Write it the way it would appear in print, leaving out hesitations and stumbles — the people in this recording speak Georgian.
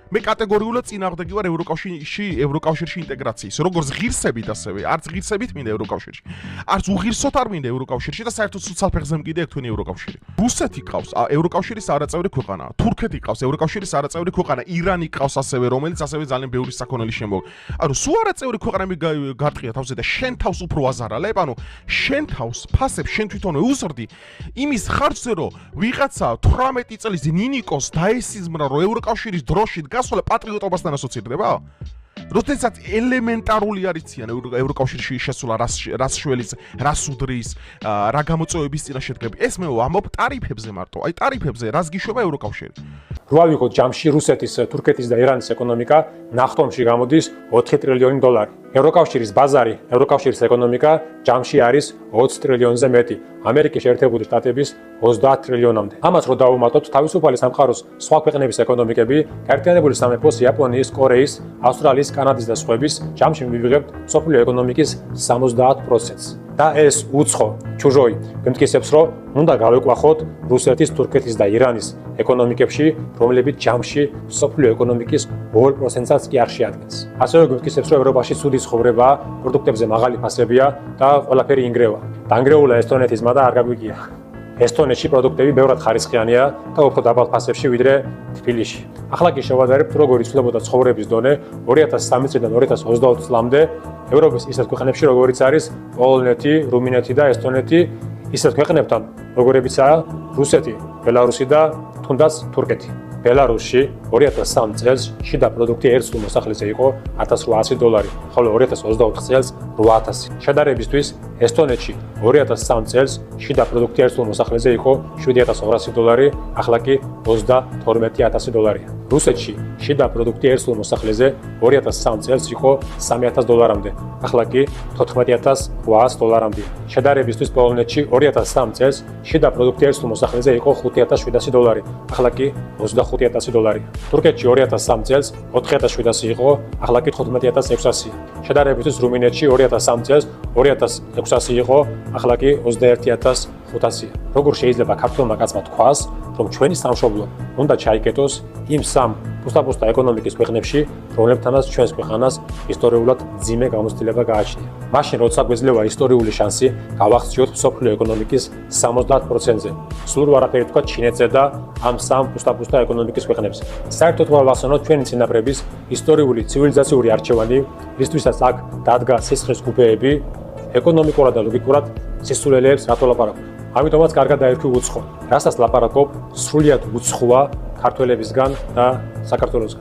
მე კატეგორიულად წინააღმდეგი ვარ ევროკავშირში ინტეგრაციის. როგორც ღირსებით ასევე, არც ღირსებით მინდა ევროკავშირში. არც უღირსოთ არ მინდა ევროკავშირში და საერთოდ სულ ფეხზე მკიდე აქ თქვენი ევროკავშირი. რუსეთი ყავს ევროკავშირის არაწევრი ქვეყანა. თურქეთი ყავს ევროკავშირის არაწევრი ქვეყანა. ირანი ყავს ასევე, რომელიც ასევე ძალიან ბევრი საქონელი შემოგ. ანუ სულ არაწევრი ქვეყანები გარტყია თავზე და შენ თავს უფრო აზარალებ, ანუ შენ თავს ფასებს შენ თვითონვე უზრდი იმის ხარჯზე, რომ ვიღაცა 18 წლის ნინიკოს დაესიზმრა, რომ ევროკავშირის დროში გასვლა პატრიოტობასთან ასოცირდება? როდესაც ელემენტარული არიციან ევროკავშირში შესვლა რას შველის, რას უდრის, რა გამოწვევების წინაშე დგები. ეს მე ვამბობ ტარიფებზე მარტო. აი ტარიფებზე რას გიშვება ევროკავშირი? რო ავიღოთ ჯამში რუსეთის, თურქეთის და ირანის ეკონომიკა ნახტომში გამოდის 4 ტრილიონი დოლარი. ევროკავშირის ბაზარი, ევროკავშირის ეკონომიკა ჯამში არის 20 ტრილიონზე მეტი. ამერიკის შეერთებული შტატების 30 ტრილიონამდე. ამას რო დავუმატოთ თავისუფალი სამყაროს სხვა ქვეყნების ეკონომიკები, გაერთიანებული სამეფოს, იაპონიის, კორეის, ავსტრალიის, კანადის და სხვების ჯამში მივიღებთ მსოფლიო ეკონომიკის 70%-ს. და ეს უცხო ჩუჟოი გვემტკიცებს, რომ უნდა გავეკვახოთ რუსეთის, თურქეთის და ირანის ეკონომიკებში, რომლებიც ჯამში მსოფლიო ეკონომიკის 2%-საც კი არ შეადგენს. ასევე გვემტკიცებს, რომ ევროპაში ცუდი ცხოვრებაა, პროდუქტებზე მაღალი ფასებია და ყველაფერი ინგრევა. დაანგრეულა ესტონეთის და არ გაგვიგია. ესტონეთში პროდუქტები ბევრად ხარისხიანია და უფრო დაბალ ფასებში ვიდრე თბილისში. ახლა კი შევადარებთ, როგორ იცვლებოდა ცხოვრების დონე 2013 წლიდან 2024 წლამდე ევროპის ისეთ ქვეყნებში, როგორიც არის პოლონეთი, რუმინეთი და ესტონეთი, ისეთ ქვეყნებთან, როგორებიცაა რუსეთი, ბელარუსი და თუნდაც თურქეთი. ბელარუსში 2003 წელს შიდა პროდუქტი ერთ სულ მოსახლეზე იყო $1800, ხოლო 2024 წელს 8000. შედარებისთვის, ესტონეთში 2003 წელს შიდა პროდუქტი ერთ სულ მოსახლეზე იყო $7200, ახლა კი $32000. რუსეთში შიდა პროდუქტი ერთ სულ მოსახლეზე 2003 წელს იყო $3000-მდე, ახლა კი $14800-მდე. შედარებისთვის, პოლონეთში 2003 წელს შიდა პროდუქტი ერთ სულ მოსახლეზე იყო $5700, ახლა კი $25000. თურქეთში 2003 წელს 4700 იყო, ახლა კი 15600. შედარებისთვის, რუმინეთში 2003 წელს 2600 იყო, ახლა კი 21500. როგორ შეიძლება ქართველმა კაცმა თქვას, რომ ჩვენი სამშობლო უნდა ჩაიკეტოს იმ სამ პუსტა ეკონომიკის ქვეყნებში, რომლებთანაც ჩვენს ქვეყანას ისტორიულად მძიმე გამოცდილება გააჩნია. მაშინ, როცა გვეძლევა ისტორიული შანსი, გავახციოთ მსოფლიო ეკონომიკის 70%-ზე. სულ არაფერი თქვა ჩინეთზე და ამ სამ პუსტა ეკონომიკის ქვეყნებზე. საერთოდ ვახსენოთ ჩვენი წინაპრების ისტორიული ცივილიზაციური არჩევანი, რისთვისაც აქ დადგა სისხლის გუბეები, ეკონომიკურად და ლოგიკურად სისულელეებს რატო ლაპარაკობ. ამიტომაც კარგად დაერქვი უცხო. რასაც ლაპარაკობ, სრულიად უცხოა ქართველებისგან და საქართველოსგან.